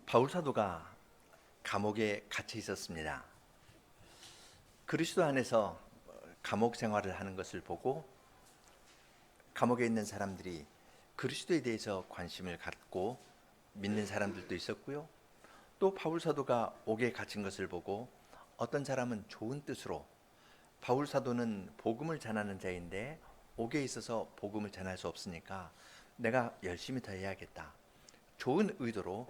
바울 사도가 감옥에 갇혀 있었습니다. 그리스도 안에서 감옥 생활을 하는 것을 보고 감옥에 있는 사람들이 그리스도에 대해서 관심을 갖고 믿는 사람들도 있었고요. 또 바울 사도가 옥에 갇힌 것을 보고 어떤 사람은 좋은 뜻으로 바울 사도는 복음을 전하는 자인데 옥에 있어서 복음을 전할 수 없으니까 내가 열심히 더 해야겠다. 좋은 의도로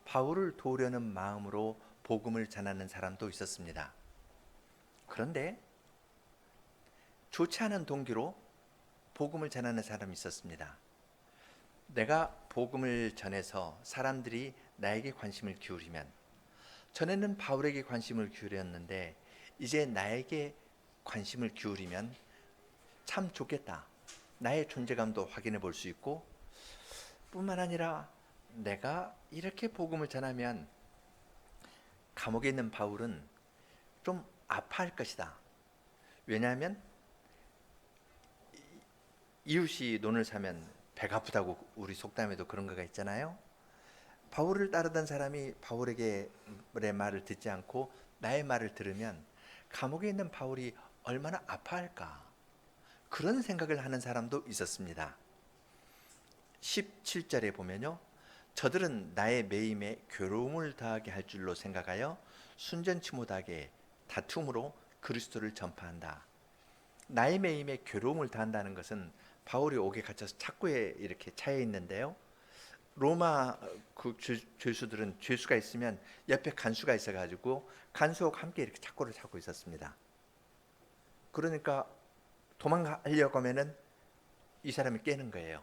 바울을 도우려는 마음으로 복음을 전하는 사람도 있었습니다. 그런데 좋지 않은 동기로 복음을 전하는 사람이 있었습니다. 내가 복음을 전해서 사람들이 나에게 관심을 기울이면, 전에는 바울에게 관심을 기울였는데 이제 나에게 관심을 기울이면 참 좋겠다. 나의 존재감도 확인해 볼 수 있고, 뿐만 아니라 내가 이렇게 복음을 전하면 감옥에 있는 바울은 좀 아파할 것이다. 왜냐하면 이웃이 논을 사면 배가 아프다고 우리 속담에도 그런 거가 있잖아요. 바울을 따르던 사람이 바울에게 말을 듣지 않고 나의 말을 들으면 감옥에 있는 바울이 얼마나 아파할까, 그런 생각을 하는 사람도 있었습니다. 17절에 보면요, 저들은 나의 매임에 괴로움을 더하게 할 줄로 생각하여 순전치 못하게 다툼으로 그리스도를 전파한다. 나의 매임에 괴로움을 더한다는 것은 바울이 옥에 갇혀서 착고에 이렇게 차여 있는데요, 로마 그 죄수들은 죄수가 있으면 옆에 간수가 있어가지고 간수하고 함께 이렇게 착고를 차고 있었습니다. 그러니까 도망가려고 하면은 이 사람이 깨는 거예요.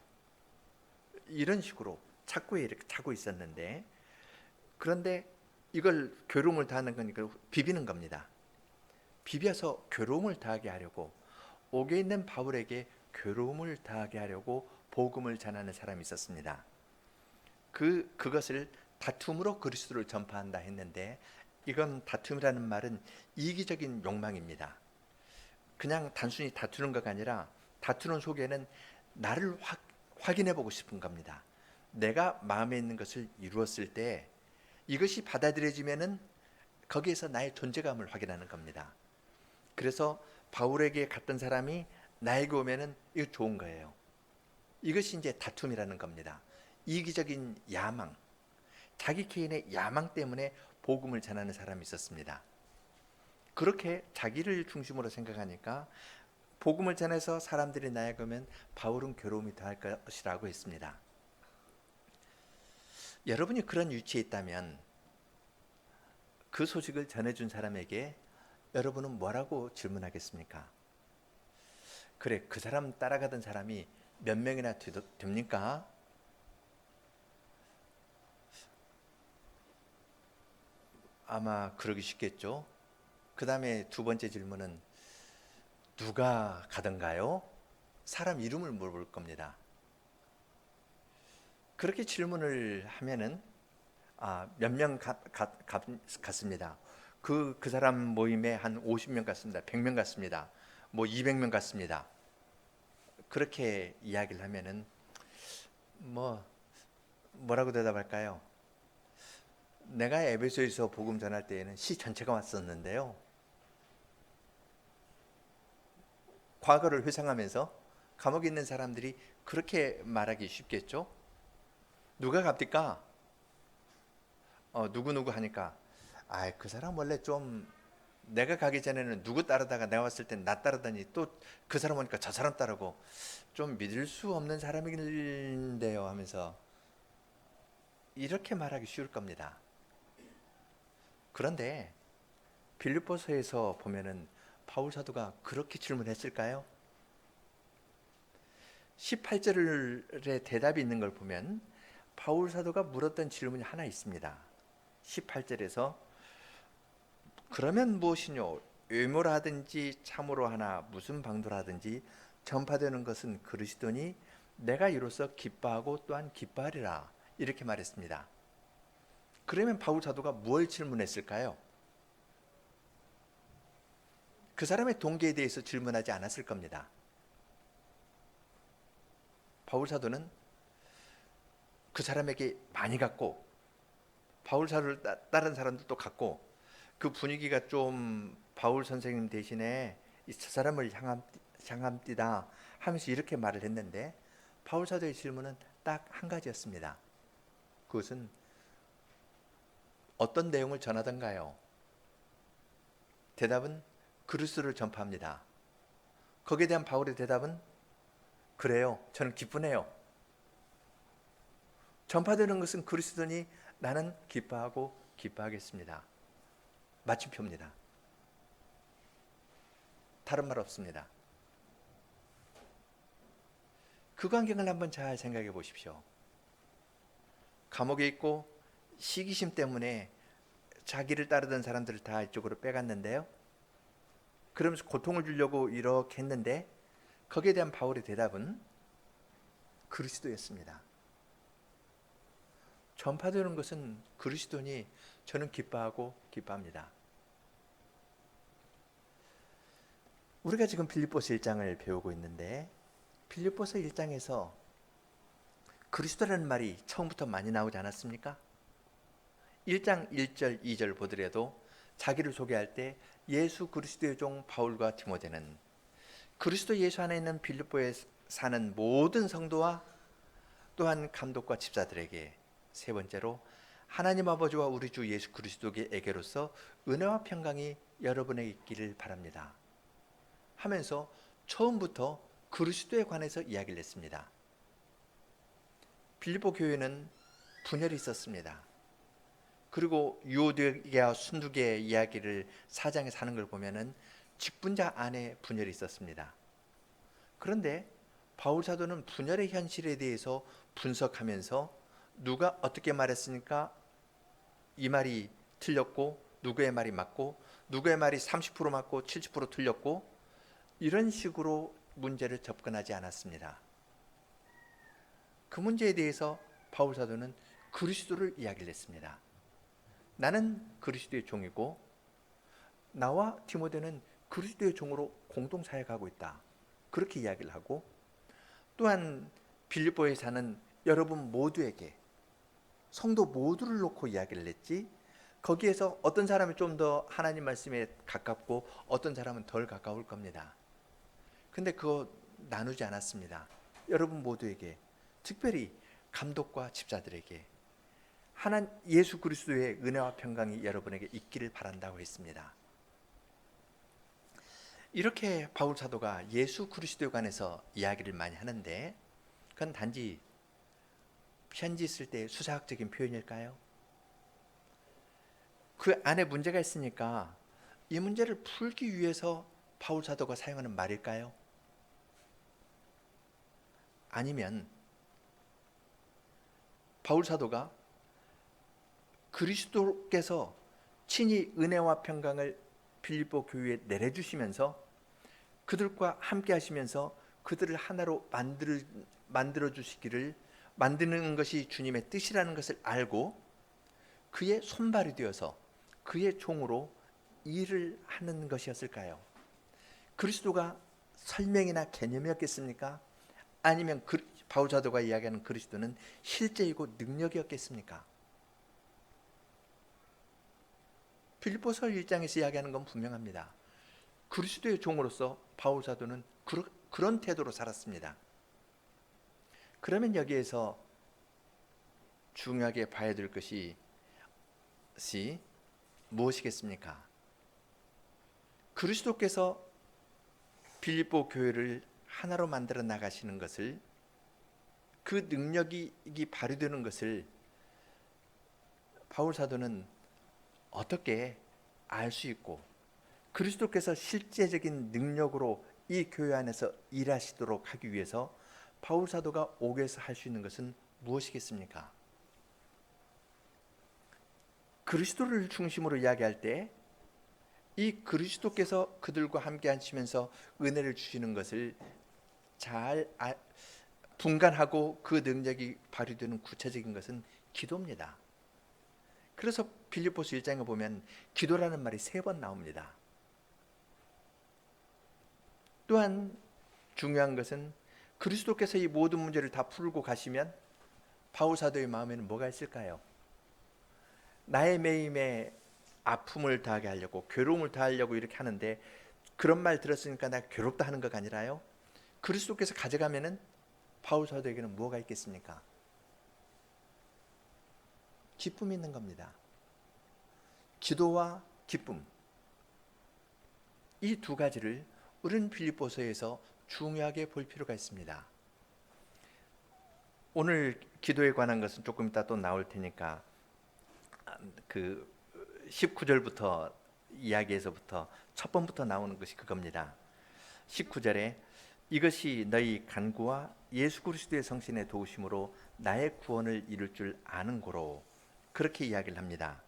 이런 식으로 착고에 이렇게 차고 있었는데, 그런데 이걸 괴로움을 더하는 거니까 비비는 겁니다. 비벼서 괴로움을 더하게 하려고, 옥에 있는 바울에게 괴로움을 더하게 하려고 복음을 전하는 사람이 있었습니다. 그것을 다툼으로 그리스도를 전파한다 했는데, 이건 다툼이라는 말은 이기적인 욕망입니다. 그냥 단순히 다투는 것가 아니라 다투는 속에는 나를 확인해 보고 싶은 겁니다. 내가 마음에 있는 것을 이루었을 때 이것이 받아들여지면은 거기에서 나의 존재감을 확인하는 겁니다. 그래서 바울에게 갔던 사람이 나에게 오면은 이거 좋은 거예요. 이것이 이제 다툼이라는 겁니다. 이기적인 야망, 자기 개인의 야망 때문에 복음을 전하는 사람이 있었습니다. 그렇게 자기를 중심으로 생각하니까 복음을 전해서 사람들이 나에게 오면 바울은 괴로움이 더할 것이라고 했습니다. 여러분이 그런 위치에 있다면 그 소식을 전해준 사람에게 여러분은 뭐라고 질문하겠습니까? 그래, 그 사람 따라가던 사람이 몇 명이나 됩니까? 아마 그러기 쉽겠죠. 그 다음에 두 번째 질문은 누가 가던가요? 사람 이름을 물어볼 겁니다. 그렇게 질문을 하면은 몇 명 갔습니다. 그 사람 모임에 한 50명 갔습니다. 100명 갔습니다. 뭐 200명 갔습니다. 그렇게 이야기를 하면은 뭐라고 대답할까요? 내가 에베소에서 복음 전할 때에는 시 전체가 왔었는데요, 과거를 회상하면서 감옥에 있는 사람들이 그렇게 말하기 쉽겠죠. 누가 갑니까? 누구누구 하니까 그 사람 원래 좀, 내가 가기 전에는 누구 따르다가 내가 왔을 땐 나 따르더니 또 그 사람 오니까 저 사람 따르고 좀 믿을 수 없는 사람인데요 하면서 이렇게 말하기 쉬울 겁니다. 그런데 빌립보서에서 보면은 바울 사도가 그렇게 질문했을까요? 18절의 대답이 있는 걸 보면 바울 사도가 물었던 질문이 하나 있습니다. 18절에서 그러면 무엇이뇨? 외모라 하든지 참으로 하나 무슨 방도라 하든지 전파되는 것은 그리스도니 내가 이로써 기뻐하고 또한 기뻐하리라, 이렇게 말했습니다. 그러면 바울 사도가 무엇을 질문했을까요? 그 사람의 동기에 대해서 질문하지 않았을 겁니다. 바울 사도는 그 사람에게 많이 갔고 바울 사도를 다른 사람들도 갔고 그 분위기가 좀 바울 선생님 대신에 저 사람을 향함띠다 하면서 이렇게 말을 했는데 바울 사도의 질문은 딱 한 가지였습니다. 그것은 어떤 내용을 전하던가요? 대답은 그리스도를 전파합니다. 거기에 대한 바울의 대답은 그래요. 저는 기쁘네요. 전파되는 것은 그리스도니 나는 기뻐하고 기뻐하겠습니다. 마침표입니다. 다른 말 없습니다. 그 광경을 한번 잘 생각해 보십시오. 감옥에 있고 시기심 때문에 자기를 따르던 사람들을 다 이쪽으로 빼갔는데요. 그러면서 고통을 주려고 이렇게 했는데 거기에 대한 바울의 대답은 그리스도였습니다. 전파되는 것은 그리스도니 저는 기뻐하고 기뻐합니다. 우리가 지금 빌립보서 1장을 배우고 있는데 빌립보서 1장에서 그리스도라는 말이 처음부터 많이 나오지 않았습니까? 1장 1절 2절 보더라도 자기를 소개할 때 예수 그리스도의 종 바울과 디모데는 그리스도 예수 안에 있는 빌립보에 사는 모든 성도와 또한 감독과 집사들에게, 세 번째로 하나님 아버지와 우리 주 예수 그리스도에게로서 은혜와 평강이 여러분에게 있기를 바랍니다 하면서 처음부터 그리스도에 관해서 이야기를 했습니다. 빌립보 교회는 분열이 있었습니다. 그리고 유오디게와 순두게의 이야기를 4장에서 하는 걸 보면은 직분자 안에 분열이 있었습니다. 그런데 바울 사도는 분열의 현실에 대해서 분석하면서 누가 어떻게 말했으니까 이 말이 틀렸고 누구의 말이 맞고 누구의 말이 30% 맞고 70% 틀렸고 이런 식으로 문제를 접근하지 않았습니다. 그 문제에 대해서 바울 사도는 그리스도를 이야기를 했습니다. 나는 그리스도의 종이고 나와 디모데는 그리스도의 종으로 공동 사역하고 있다. 그렇게 이야기를 하고 또한 빌립보에 사는 여러분 모두에게 성도 모두를 놓고 이야기를 했지 거기에서 어떤 사람이 좀 더 하나님 말씀에 가깝고 어떤 사람은 덜 가까울 겁니다. 근데 그거 나누지 않았습니다. 여러분 모두에게 특별히 감독과 집사들에게 예수 그리스도의 은혜와 평강이 여러분에게 있기를 바란다고 했습니다. 이렇게 바울 사도가 예수 그리스도에 관해서 이야기를 많이 하는데 그건 단지 편지 쓸 때 수사학적인 표현일까요? 그 안에 문제가 있으니까 이 문제를 풀기 위해서 바울 사도가 사용하는 말일까요? 아니면 바울 사도가 그리스도께서 친히 은혜와 평강을 빌립보 교회에 내려주시면서 그들과 함께 하시면서 그들을 하나로 만들어 주시기를 만드는 것이 주님의 뜻이라는 것을 알고 그의 손발이 되어서 그의 종으로 일을 하는 것이었을까요? 그리스도가 설명이나 개념이었겠습니까? 아니면 바울 사도가 이야기하는 그리스도는 실제이고 능력이었겠습니까? 빌립보서 1장에서 이야기하는 건 분명합니다. 그리스도의 종으로서 바울 사도는 그런 태도로 살았습니다. 그러면 여기에서 중요하게 봐야 될 것이 무엇이겠습니까? 그리스도께서 빌립보 교회를 하나로 만들어 나가시는 것을 그 능력이 발휘되는 것을 바울 사도는 어떻게 알 수 있고 그리스도께서 실제적인 능력으로 이 교회 안에서 일하시도록 하기 위해서 바울 사도가 옥에서 할 수 있는 것은 무엇이겠습니까? 그리스도를 중심으로 이야기할 때 이 그리스도께서 그들과 함께 하시면서 은혜를 주시는 것을 잘 분간하고 그 능력이 발휘되는 구체적인 것은 기도입니다. 그래서 빌립보서 1장에 보면 기도라는 말이 3번 나옵니다. 또한 중요한 것은 그리스도께서 이 모든 문제를 다 풀고 가시면 바울 사도의 마음에는 뭐가 있을까요? 나의 매임에 아픔을 더하게 하려고, 괴로움을 더하려고 이렇게 하는데, 그런 말 들었으니까 나 괴롭다 하는 것가 아니라요, 그리스도께서 가져가면은 바울 사도에게는 뭐가 있겠습니까? 기쁨이 있는 겁니다. 기도와 기쁨, 이 두 가지를 우리는 빌립보서에서 중요하게 볼 필요가 있습니다. 오늘 기도에 관한 것은 조금 이따 또 나올 테니까 그 19절부터 이야기에서부터 첫 번부터 나오는 것이 그겁니다. 19절에 이것이 너희 간구와 예수 그리스도의 성신의 도우심으로 나의 구원을 이룰 줄 아는 고로, 그렇게 이야기를 합니다.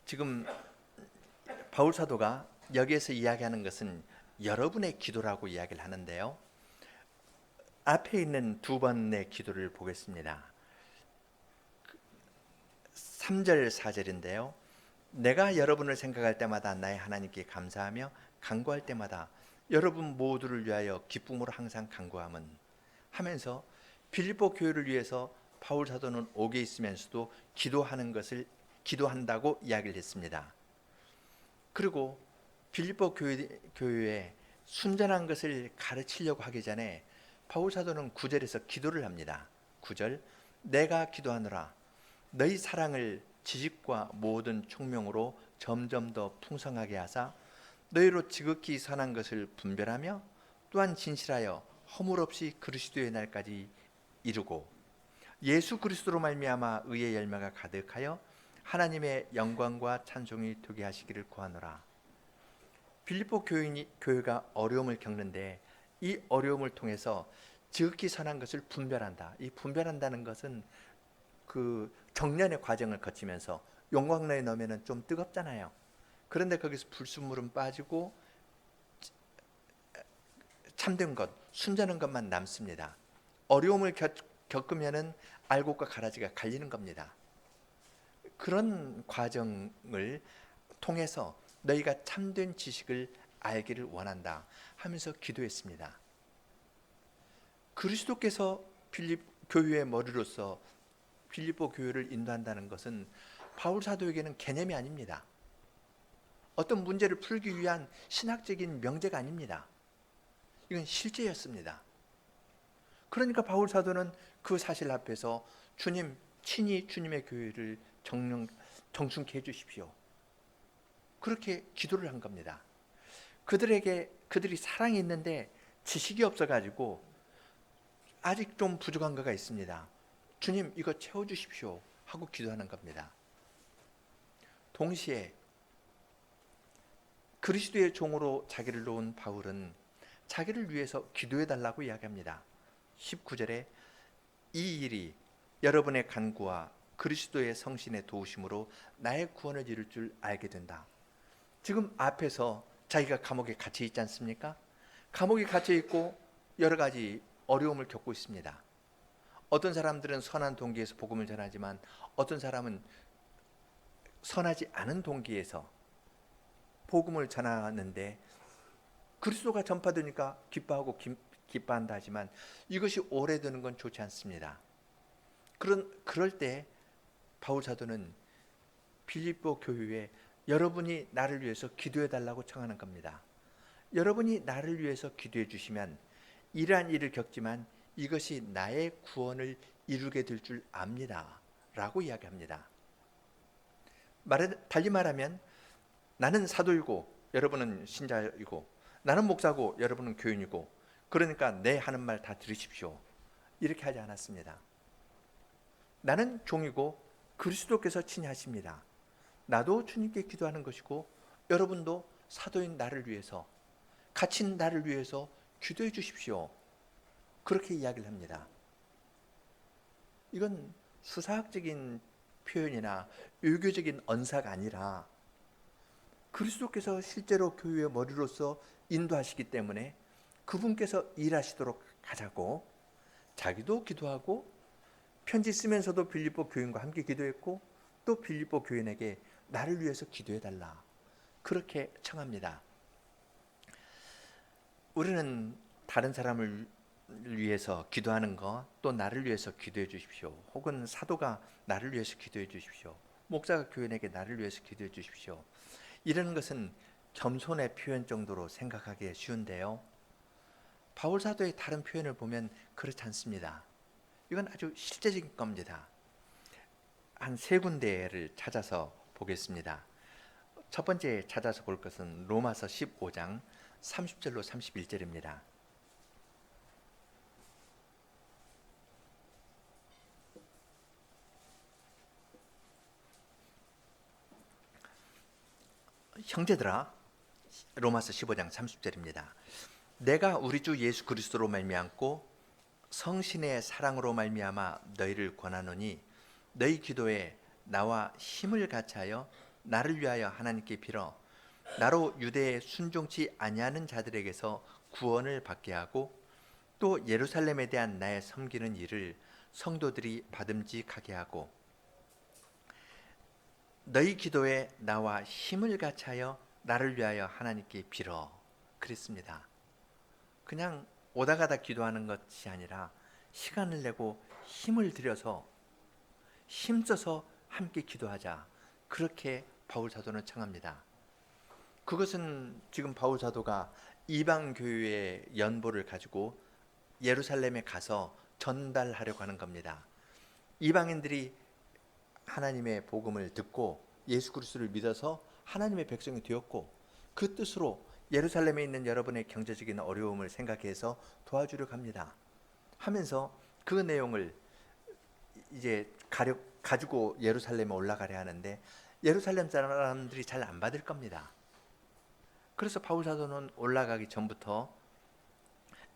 지금 바울 사도가 여기에서 이야기하는 것은 여러분의 기도라고 이야기를 하는데요, 앞에 있는 두 번의 기도를 보겠습니다. 3절 4절인데요. 내가 여러분을 생각할 때마다 나의 하나님께 감사하며 간구할 때마다 여러분 모두를 위하여 기쁨으로 항상 간구함은, 하면서 빌립보 교회를 위해서 바울 사도는 옥에 있으면서도 기도한다고 이야기를 했습니다. 그리고 빌립보 교회에 순전한 것을 가르치려고 하기 전에 바울 사도는 9절에서 기도를 합니다. 9절, 내가 기도하노라 너희 사랑을 지식과 모든 총명으로 점점 더 풍성하게 하사 너희로 지극히 선한 것을 분별하며 또한 진실하여 허물 없이 그리스도의 날까지 이루고 예수 그리스도로 말미암아 의의 열매가 가득하여 하나님의 영광과 찬송이 되게 하시기를 구하노라. 빌립보 교회가 어려움을 겪는데 이 어려움을 통해서 지극히 선한 것을 분별한다. 이 분별한다는 것은 그 정련의 과정을 거치면서 용광로에 넣으면 좀 뜨겁잖아요. 그런데 거기서 불순물은 빠지고 참된 것, 순전한 것만 남습니다. 어려움을 겪으면은 알곡과 가라지가 갈리는 겁니다. 그런 과정을 통해서 너희가 참된 지식을 알기를 원한다 하면서 기도했습니다. 그리스도께서 빌립 교회의 머리로서 빌립보 교회를 인도한다는 것은 바울 사도에게는 개념이 아닙니다. 어떤 문제를 풀기 위한 신학적인 명제가 아닙니다. 이건 실제였습니다. 그러니까 바울 사도는 그 사실 앞에서 주님, 친히 주님의 교회를 정순케 해주십시오, 그렇게 기도를 한 겁니다. 그들이 사랑이 있는데 지식이 없어가지고 아직 좀 부족한 거가 있습니다. 주님, 이거 채워주십시오 하고 기도하는 겁니다. 동시에 그리스도의 종으로 자기를 놓은 바울은 자기를 위해서 기도해달라고 이야기합니다. 19절에 이 일이 여러분의 간구와 그리스도의 성신의 도우심으로 나의 구원을 이룰 줄 알게 된다. 지금 앞에서 자기가 감옥에 갇혀 있지 않습니까? 감옥에 갇혀 있고 여러 가지 어려움을 겪고 있습니다. 어떤 사람들은 선한 동기에서 복음을 전하지만 어떤 사람은 선하지 않은 동기에서 복음을 전하는데 그리스도가 전파되니까 기뻐하고 기뻐한다 하지만 이것이 오래되는 건 좋지 않습니다. 그럴 때 바울 사도는 빌립보 교회에 여러분이 나를 위해서 기도해 달라고 청하는 겁니다. 여러분이 나를 위해서 기도해 주시면 이러한 일을 겪지만 이것이 나의 구원을 이루게 될 줄 압니다 라고 이야기합니다. 달리 말하면 나는 사도이고 여러분은 신자이고 나는 목사고 여러분은 교인이고 그러니까 내 하는 말 다 들으십시오 이렇게 하지 않았습니다. 나는 종이고 그리스도께서 친히 하십니다. 나도 주님께 기도하는 것이고 여러분도 사도인 나를 위해서, 갇힌 나를 위해서 기도해 주십시오. 그렇게 이야기를 합니다. 이건 수사학적인 표현이나 유교적인 언사가 아니라 그리스도께서 실제로 교회의 머리로서 인도하시기 때문에 그분께서 일하시도록 하자고 자기도 기도하고 편지 쓰면서도 빌립보 교인과 함께 기도했고 또 빌립보 교인에게 나를 위해서 기도해달라 그렇게 청합니다. 우리는 다른 사람을 위해서 기도하는 거, 또 나를 위해서 기도해 주십시오. 혹은 사도가 나를 위해서 기도해 주십시오. 목사가 교인에게 나를 위해서 기도해 주십시오. 이런 것은 겸손의 표현 정도로 생각하기 쉬운데요. 바울 사도의 다른 표현을 보면 그렇지 않습니다. 이건 아주 실제적인 겁니다. 한 세 군데를 찾아서 보겠습니다. 첫 번째 찾아서 볼 것은 로마서 15장 30절로 31절입니다. 형제들아, 로마서 15장 30절입니다. 내가 우리 주 예수 그리스도로 말미암고 성신의 사랑으로 말미암아 너희를 권하노니 너희 기도에 나와 힘을 같이하여 나를 위하여 하나님께 빌어 나로 유대에 순종치 아니하는 자들에게서 구원을 받게 하고 또 예루살렘에 대한 나의 섬기는 일을 성도들이 받음직하게 하고 너희 기도에 나와 힘을 같이하여 나를 위하여 하나님께 빌어 그랬습니다. 그냥 오다 가다 기도하는 것이 아니라 시간을 내고 힘을 들여서 힘써서 함께 기도하자. 그렇게 바울 사도는 청합니다. 그것은 지금 바울 사도가 이방 교회의 연보를 가지고 예루살렘에 가서 전달하려고 하는 겁니다. 이방인들이 하나님의 복음을 듣고 예수 그리스도를 믿어서 하나님의 백성이 되었고 그 뜻으로 예루살렘에 있는 여러분의 경제적인 어려움을 생각해서 도와주려고 합니다. 하면서 그 내용을 이제 가지고 예루살렘에 올라가려 하는데 예루살렘 사람들이 잘 안 받을 겁니다. 그래서 바울 사도는 올라가기 전부터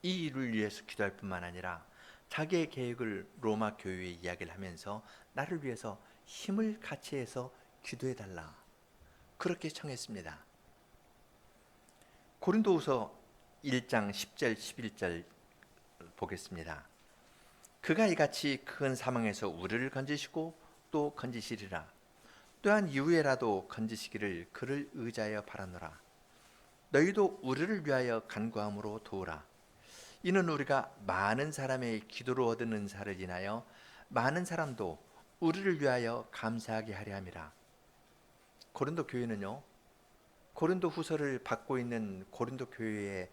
이 일을 위해서 기도할 뿐만 아니라 자기의 계획을 로마 교회에 이야기를 하면서 나를 위해서 힘을 같이 해서 기도해 달라. 그렇게 청했습니다. 고린도후서 1장 10절 11절 보겠습니다. 그가 이같이 큰 사망에서 우리를 건지시고 또 건지시리라. 또한 이후에라도 건지시기를 그를 의지하여 바라노라. 너희도 우리를 위하여 간구함으로 도우라. 이는 우리가 많은 사람의 기도로 얻은 은사를 인하여 많은 사람도 우리를 위하여 감사하게 하려 함이라. 고린도 교회는요, 고린도 후서를 받고 있는 고린도 교회의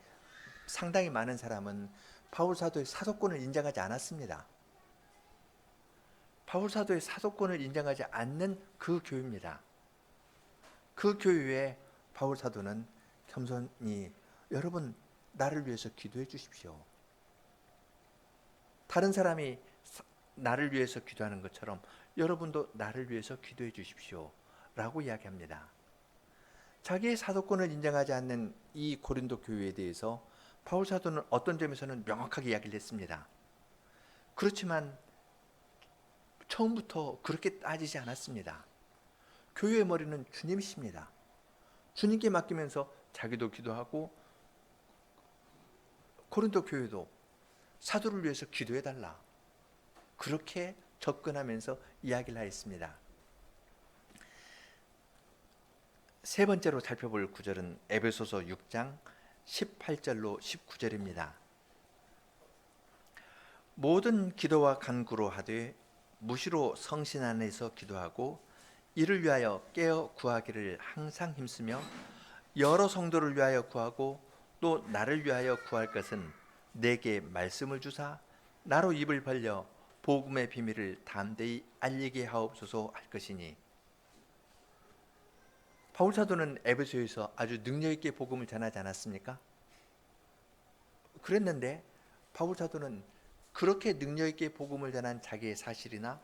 상당히 많은 사람은 바울 사도의 사도권을 인정하지 않았습니다. 바울 사도의 사도권을 인정하지 않는 그 교회입니다. 그 교회에 바울 사도는 겸손히 여러분 나를 위해서 기도해 주십시오. 다른 사람이 나를 위해서 기도하는 것처럼 여러분도 나를 위해서 기도해 주십시오 라고 이야기합니다. 자기의 사도권을 인정하지 않는 이 고린도 교회에 대해서 바울 사도는 어떤 점에서는 명확하게 이야기를 했습니다. 그렇지만 처음부터 그렇게 따지지 않았습니다. 교회의 머리는 주님이십니다. 주님께 맡기면서 자기도 기도하고 고린도 교회도 사도를 위해서 기도해달라. 그렇게 접근하면서 이야기를 하였습니다. 세 번째로 살펴볼 구절은 에베소서 6장 18절로 19절입니다. 모든 기도와 간구로 하되 무시로 성신 안에서 기도하고 이를 위하여 깨어 구하기를 항상 힘쓰며 여러 성도를 위하여 구하고 또 나를 위하여 구할 것은 내게 말씀을 주사 나로 입을 벌려 복음의 비밀을 담대히 알리게 하옵소서 할 것이니. 바울 사도는 에베소에서 아주 능력 있게 복음을 전하지 않았습니까? 그랬는데 바울 사도는 그렇게 능력 있게 복음을 전한 자기의 사실이나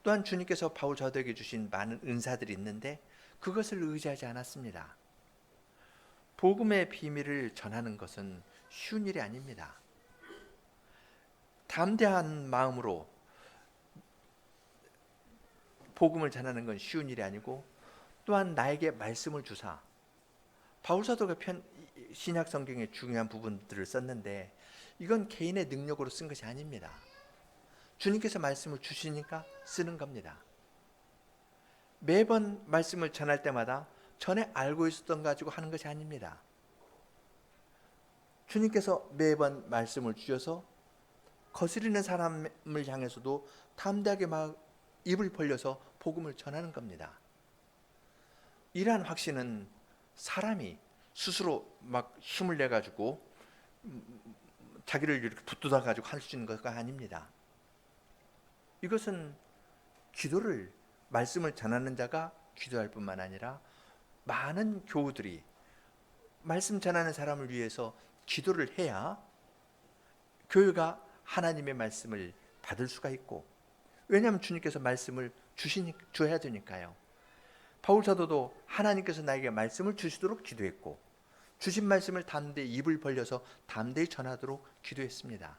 또한 주님께서 바울 사도에게 주신 많은 은사들이 있는데 그것을 의지하지 않았습니다. 복음의 비밀을 전하는 것은 쉬운 일이 아닙니다. 담대한 마음으로 복음을 전하는 건 쉬운 일이 아니고 또한 나에게 말씀을 주사. 바울 사도가 신약 성경의 중요한 부분들을 썼는데 이건 개인의 능력으로 쓴 것이 아닙니다. 주님께서 말씀을 주시니까 쓰는 겁니다. 매번 말씀을 전할 때마다 전에 알고 있었던 거 가지고 하는 것이 아닙니다. 주님께서 매번 말씀을 주셔서 거스리는 사람을 향해서도 담대하게 막 입을 벌려서 복음을 전하는 겁니다. 이러한 확신은 사람이 스스로 막 힘을 내 가지고 자기를 이렇게 붙들어 가지고 할 수 있는 것가 아닙니다. 이것은 기도를, 말씀을 전하는 자가 기도할 뿐만 아니라 많은 교우들이 말씀 전하는 사람을 위해서 기도를 해야 교회가 하나님의 말씀을 받을 수가 있고, 왜냐하면 주님께서 말씀을 줘야 되니까요. 바울 사도도 하나님께서 나에게 말씀을 주시도록 기도했고, 주신 말씀을 담대히 입을 벌려서 담대히 전하도록 기도했습니다.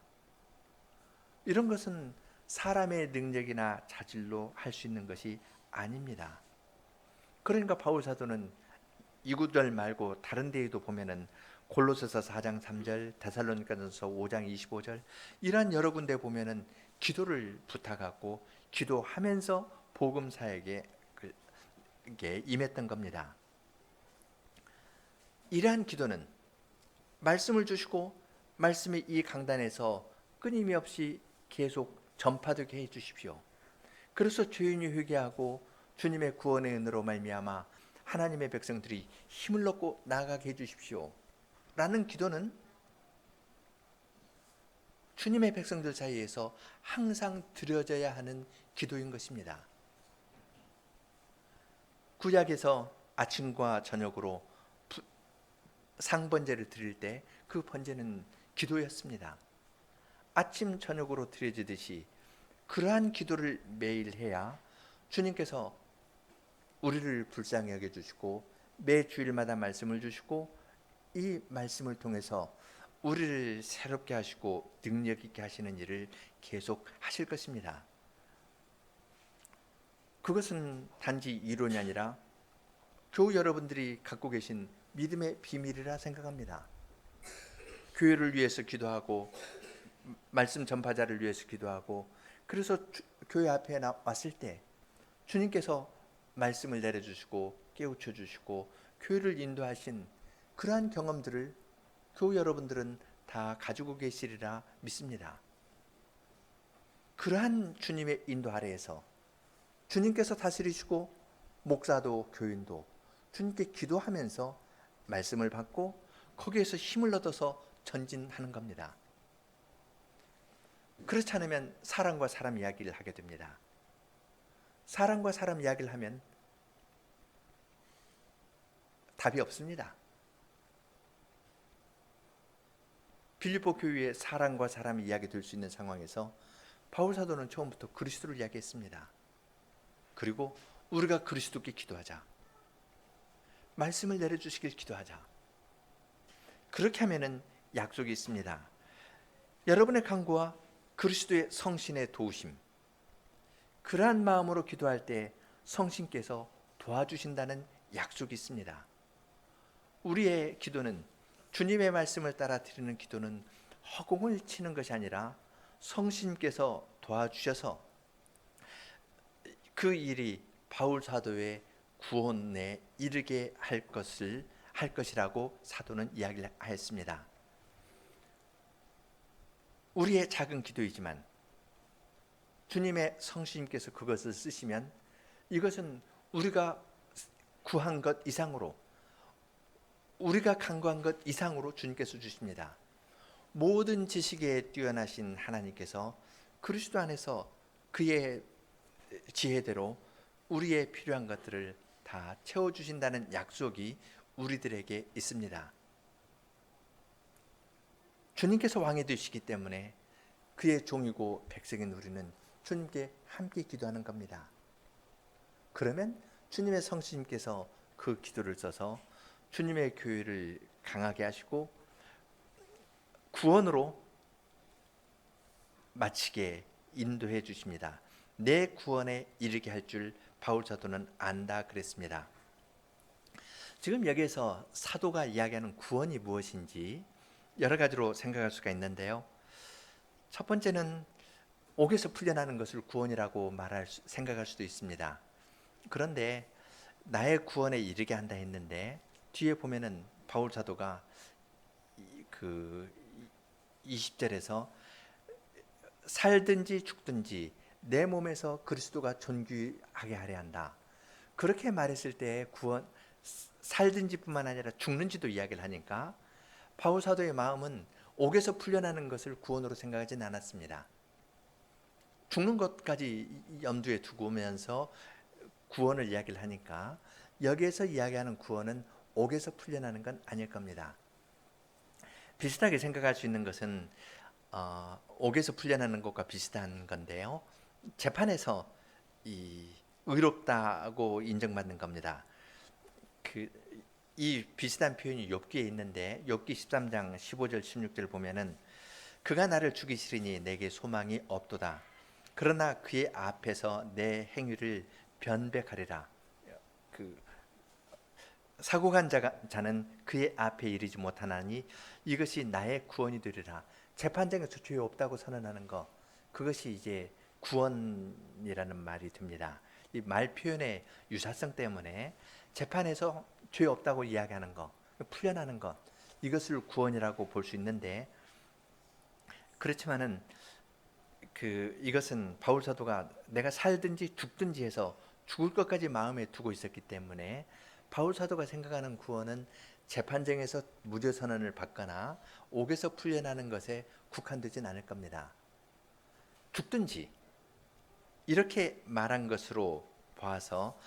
이런 것은 사람의 능력이나 자질로 할 수 있는 것이 아닙니다. 그러니까 바울 사도는 이 구절 말고 다른 데에도 보면은 골로새서 4장 3절, 데살로니가전서 5장 25절 이러한 여러 군데 보면은 기도를 부탁하고 기도하면서 복음 사역에 임했던 겁니다. 이러한 기도는 말씀을 주시고 말씀이 이 강단에서 끊임없이 계속 전파되게 해 주십시오. 그래서 죄인이 회개하고 주님의 구원의 은혜로 말미암아 하나님의 백성들이 힘을 얻고 나아가게 해 주십시오 라는 기도는 주님의 백성들 사이에서 항상 드려져야 하는 기도인 것입니다. 구약에서 아침과 저녁으로 상번제를 드릴 때 그 번제는 기도였습니다. 아침 저녁으로 드려지듯이 그러한 기도를 매일 해야 주님께서 우리를 불쌍히 여겨주시고 매 주일마다 말씀을 주시고 이 말씀을 통해서 우리를 새롭게 하시고 능력 있게 하시는 일을 계속 하실 것입니다. 그것은 단지 이론이 아니라 교우 여러분들이 갖고 계신 믿음의 비밀이라 생각합니다. 교회를 위해서 기도하고 말씀 전파자를 위해서 기도하고, 그래서 교회 앞에 왔을 때 주님께서 말씀을 내려주시고 깨우쳐 주시고 교회를 인도하신 그러한 경험들을 교우 여러분들은 다 가지고 계시리라 믿습니다. 그러한 주님의 인도 아래에서 주님께서 다스리시고 목사도 교인도 주님께 기도하면서 말씀을 받고 거기에서 힘을 얻어서 전진하는 겁니다. 그렇지 않으면 사람과 사람 이야기를 하게 됩니다. 사람과 사람 이야기를 하면 답이 없습니다. 빌립보 교회에 사람과 사람 이야기 될 수 있는 상황에서 바울 사도는 처음부터 그리스도를 이야기했습니다. 그리고 우리가 그리스도께 기도하자, 말씀을 내려주시길 기도하자. 그렇게 하면은 약속이 있습니다. 여러분의 간구와 그리스도의 성신의 도우심, 그러한 마음으로 기도할 때 성신께서 도와주신다는 약속이 있습니다. 우리의 기도는, 주님의 말씀을 따라 드리는 기도는 허공을 치는 것이 아니라 성신께서 도와주셔서 그 일이 바울 사도의 구원에 이르게 할 것이라고 사도는 이야기를 하였습니다. 우리의 작은 기도이지만 주님의 성신께서 그것을 쓰시면 이것은 우리가 구한 것 이상으로, 우리가 간구한 것 이상으로 주님께서 주십니다. 모든 지식에 뛰어나신 하나님께서 그리스도 안에서 그의 지혜대로 우리의 필요한 것들을 다 채워주신다는 약속이 우리들에게 있습니다. 주님께서 왕이 되시기 때문에 그의 종이고 백성인 우리는 주님께 함께 기도하는 겁니다. 그러면 주님의 성신님께서 그 기도를 써서 주님의 교회를 강하게 하시고 구원으로 마치게 인도해 주십니다. 내 구원에 이르게 할 줄 바울 사도는 안다 그랬습니다. 지금 여기에서 사도가 이야기하는 구원이 무엇인지 여러 가지로 생각할 수가 있는데요. 첫 번째는 옥에서 풀려나는 것을 구원이라고 생각할 수도 있습니다. 그런데 나의 구원에 이르게 한다 했는데 뒤에 보면은 바울 사도가 그 20절에서 살든지 죽든지 내 몸에서 그리스도가 존귀하게 하려 한다. 그렇게 말했을 때 구원, 살든지뿐만 아니라 죽는지도 이야기를 하니까 바울 사도의 마음은 옥에서 풀려나는 것을 구원으로 생각하지는 않았습니다. 죽는 것까지 염두에 두고면서 구원을 이야기를 하니까 여기에서 이야기하는 구원은 옥에서 풀려나는 건 아닐 겁니다. 비슷하게 생각할 수 있는 것은 옥에서 풀려나는 것과 비슷한 건데요. 재판에서 의롭다고 인정받는 겁니다. 이 비슷한 표현이 욥기에 있는데 욥기 13장 15절 16절 보면은 그가 나를 죽이시리니 내게 소망이 없도다. 그러나 그의 앞에서 내 행위를 변백하리라. 사고간 자는 그의 앞에 이르지 못하나니 이것이 나의 구원이 되리라. 재판장에서 죄 없다고 선언하는 것, 그것이 이제 구원이라는 말이 듭니다. 이 말 표현의 유사성 때문에 재판에서 죄 없다고 이야기하는 것, 풀려나는 것, 이것을 구원이라고 볼 수 있는데, 그렇지만은 이것은 바울 사도가 내가 살든지 죽든지 해서 죽을 것까지 마음에 두고 있었기 때문에 바울 사도가 생각하는 구원은 재판정에서 무죄 선언을 받거나 옥에서 풀려나는 것에 국한되진 않을 겁니다. 죽든지 이렇게 말한 것으로 봐서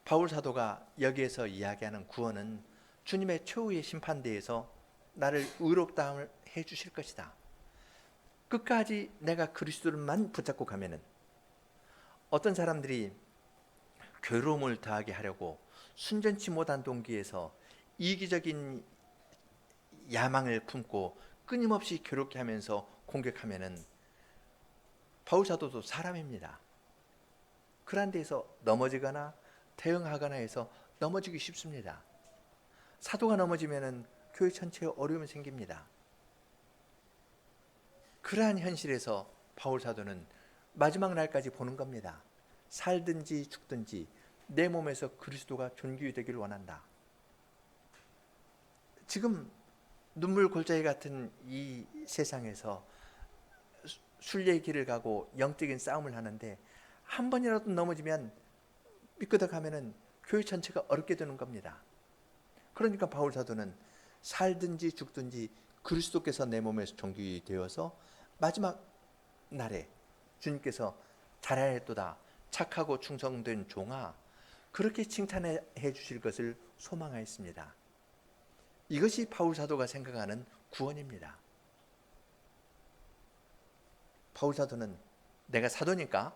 바울 사도가 여기에서 이야기하는 구원은 주님의 최후의 심판대에서 나를 의롭다함을 해 주실 것이다. 끝까지 내가 그리스도를만 붙잡고 가면은, 어떤 사람들이 괴로움을 더하게 하려고 순전치 못한 동기에서 이기적인 야망을 품고 끊임없이 괴롭게 하면서 공격하면은 바울 사도도 사람입니다. 그런 데에서 넘어지거나 대응하거나 해서 넘어지기 쉽습니다. 사도가 넘어지면은 교회 전체에 어려움이 생깁니다. 그러한 현실에서 바울 사도는 마지막 날까지 보는 겁니다. 살든지 죽든지 내 몸에서 그리스도가 존귀되기를 원한다. 지금 눈물 골짜기 같은 이 세상에서 순례의 길을 가고 영적인 싸움을 하는데 한 번이라도 넘어지면 미끄덕하면은 교회 전체가 어렵게 되는 겁니다. 그러니까 바울 사도는 살든지 죽든지 그리스도께서 내 몸에서 존귀되어서 마지막 날에 주님께서 잘하였도다 착하고 충성된 종아, 그렇게 칭찬해 주실 것을 소망하였습니다. 이것이 바울 사도가 생각하는 구원입니다. 바울 사도는 내가 사도니까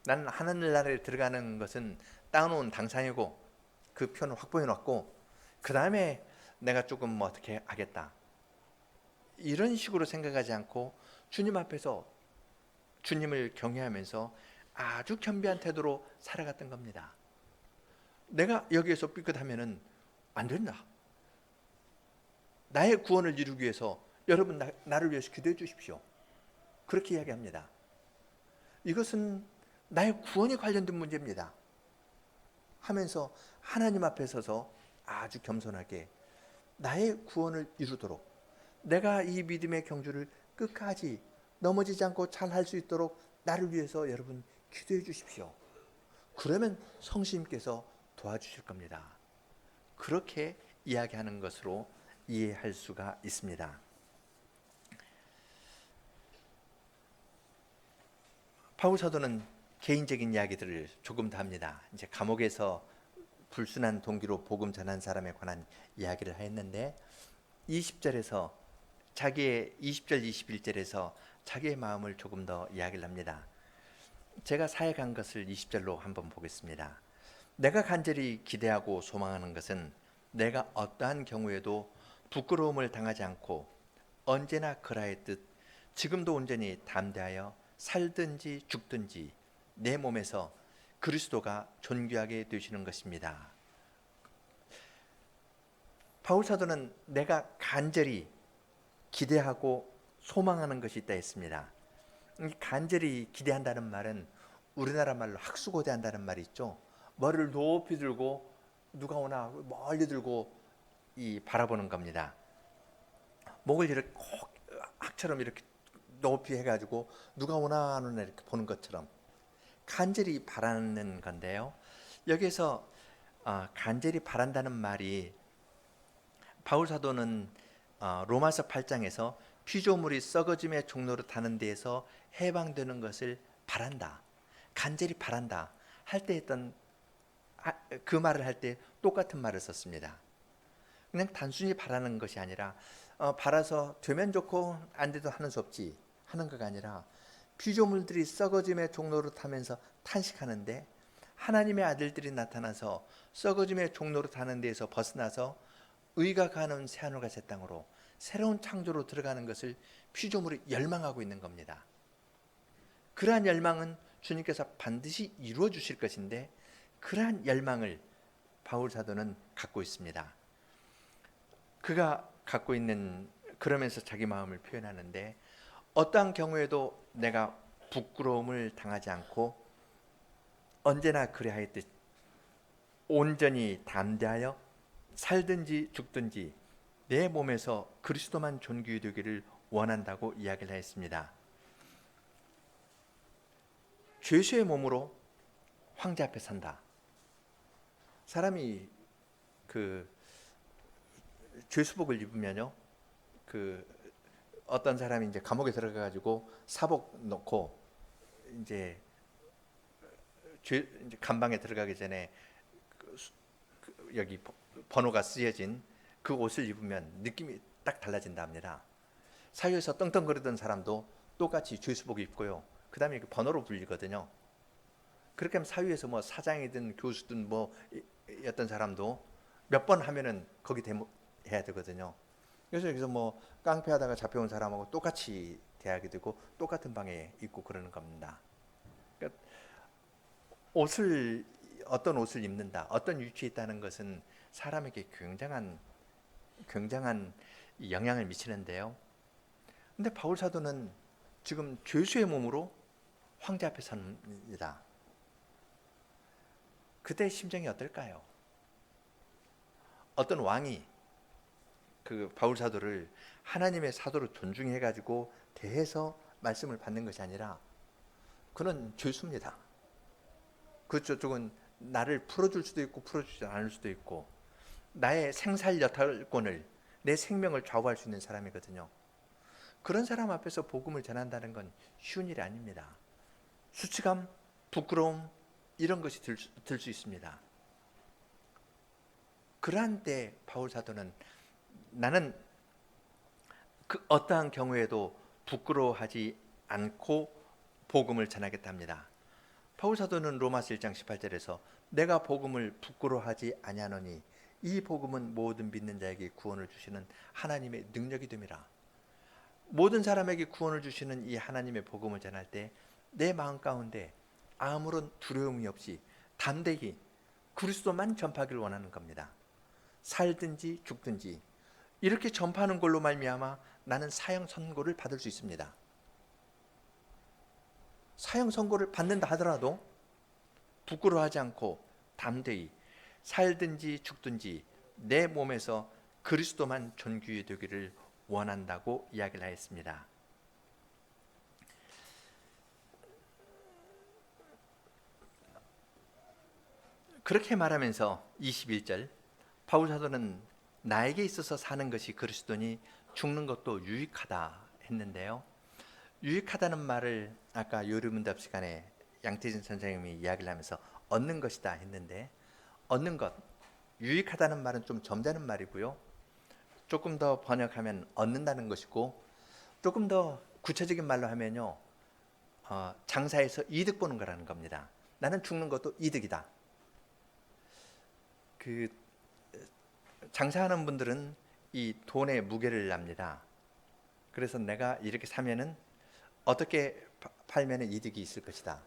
나는 하늘나라에 들어가는 것은 따놓은 당상이고 그 표는 확보해 놨고 그 다음에 내가 조금 어떻게 하겠다, 이런 식으로 생각하지 않고 주님 앞에서 주님을 경외하면서 아주 겸비한 태도로 살아갔던 겁니다. 내가 여기에서 삐끗하면은 안 된다. 나의 구원을 이루기 위해서 여러분 나를 위해서 기도해 주십시오. 그렇게 이야기합니다. 이것은 나의 구원에 관련된 문제입니다. 하면서 하나님 앞에 서서 아주 겸손하게 나의 구원을 이루도록, 내가 이 믿음의 경주를 끝까지 넘어지지 않고 잘 할 수 있도록 나를 위해서 여러분 기도해 주십시오. 그러면 성심께서 도와주실 겁니다. 그렇게 이야기하는 것으로 이해할 수가 있습니다. 바울 사도는 개인적인 이야기들을 조금 더 합니다. 이제 감옥에서 불순한 동기로 복음 전한 사람에 관한 이야기를 했는데 20절에서 자기의 20절 21절에서 자기의 마음을 조금 더 이야기를 합니다. 제가 사역한 것을 20절로 한번 보겠습니다. 내가 간절히 기대하고 소망하는 것은 내가 어떠한 경우에도 부끄러움을 당하지 않고 언제나 그라의 뜻 지금도 온전히 담대하여 살든지 죽든지 내 몸에서 그리스도가 존귀하게 되시는 것입니다. 바울 사도는 내가 간절히 기대하고 소망하는 것이 있다 했습니다. 간절히 기대한다는 말은 우리나라 말로 학수고대한다는 말이 있죠. 머리를 높이 들고 누가 오나 멀리 들고 바라보는 겁니다. 목을 이렇게 꼭 학처럼 이렇게 높이 해가지고 누가 오나 안 오나 이렇게 보는 것처럼 간절히 바라는 건데요. 여기서 간절히 바란다는 말이 바울 사도는 로마서 8장에서 피조물이 썩어짐의 종로로 타는 데에서 해방되는 것을 바란다, 간절히 바란다 할 때 했던 그 말을 할 때 똑같은 말을 썼습니다. 그냥 단순히 바라는 것이 아니라 바라서 되면 좋고 안 돼도 하는 수 없지 하는 것가 아니라 피조물들이 썩어짐의 종로로 타면서 탄식하는데 하나님의 아들들이 나타나서 썩어짐의 종로로 타는 데에서 벗어나서 의가 가는 새하늘과 새 땅으로 새로운 창조로 들어가는 것을 피조물이 열망하고 있는 겁니다. 그러한 열망은 주님께서 반드시 이루어 주실 것인데 그러한 열망을 바울 사도는 갖고 있습니다. 그가 갖고 있는, 그러면서 자기 마음을 표현하는데 어떠한 경우에도 내가 부끄러움을 당하지 않고 언제나 그리하였듯 온전히 담대하여 살든지 죽든지 내 몸에서 그리스도만 존귀 되기를 원한다고 이야기를 했습니다. 죄수의 몸으로 황제 앞에 산다. 사람이 그 죄수복을 입으면요, 그 어떤 사람이 이제 감옥에 들어가 가지고 사복 놓고 이제 감방에 들어가기 전에 여기 번호가 쓰여진 그 옷을 입으면 느낌이 딱 달라진다 합니다. 사회에서 떵떵거리던 사람도 똑같이 죄수복을 입고요, 그 다음에 번호로 불리거든요. 그렇게 하면 사회에서 뭐 사장이든 교수든 뭐 어떤 사람도 몇 번 하면은 거기 해야 되거든요. 그래서 여기서 뭐 깡패하다가 잡혀온 사람하고 똑같이 대하게 되고 똑같은 방에 있고 그러는 겁니다. 그러니까 어떤 옷을 입는다, 어떤 위치에 있다는 것은 사람에게 굉장한 영향을 미치는데요. 근데 바울 사도는 지금 죄수의 몸으로 황제 앞에 섭니다. 그때 심정이 어떨까요? 어떤 왕이 그 바울 사도를 하나님의 사도로 존중해 가지고 대해서 말씀을 받는 것이 아니라 그는 죄수입니다. 그쪽은 나를 풀어줄 수도 있고 풀어주지 않을 수도 있고 나의 생살 여탈권을, 내 생명을 좌우할 수 있는 사람이거든요. 그런 사람 앞에서 복음을 전한다는 건 쉬운 일이 아닙니다. 수치감, 부끄러움 이런 것이 들 수 있습니다. 그러한 때 바울 사도는 나는 그 어떠한 경우에도 부끄러워하지 않고 복음을 전하겠다 합니다. 바울 사도는 로마서 1장 18절에서 내가 복음을 부끄러워하지 아니하노니 이 복음은 모든 믿는 자에게 구원을 주시는 하나님의 능력이 됨이라. 모든 사람에게 구원을 주시는 이 하나님의 복음을 전할 때 내 마음 가운데 아무런 두려움이 없이 담대히 그리스도만 전파하기를 원하는 겁니다. 살든지 죽든지 이렇게 전파하는 걸로 말미암아 나는 사형 선고를 받을 수 있습니다. 사형 선고를 받는다 하더라도 부끄러워하지 않고 담대히 살든지 죽든지 내 몸에서 그리스도만 존귀 되기를 원한다고 이야기를 하였습니다. 그렇게 말하면서 21절 바울 사도는 나에게 있어서 사는 것이 그리스도니 죽는 것도 유익하다 했는데요. 유익하다는 말을 아까 요리문답 시간에 양태진 선생님이 이야기를 하면서 얻는 것이다 했는데, 얻는 것, 유익하다는 말은 좀 점잖은 말이고요. 조금 더 번역하면 얻는다는 것이고, 조금 더 구체적인 말로 하면요, 장사에서 이득 보는 거라는 겁니다. 나는 죽는 것도 이득이다. 그 장사하는 분들은 이 돈의 무게를 납니다. 그래서 내가 이렇게 사면은 어떻게 팔면은 이득이 있을 것이다.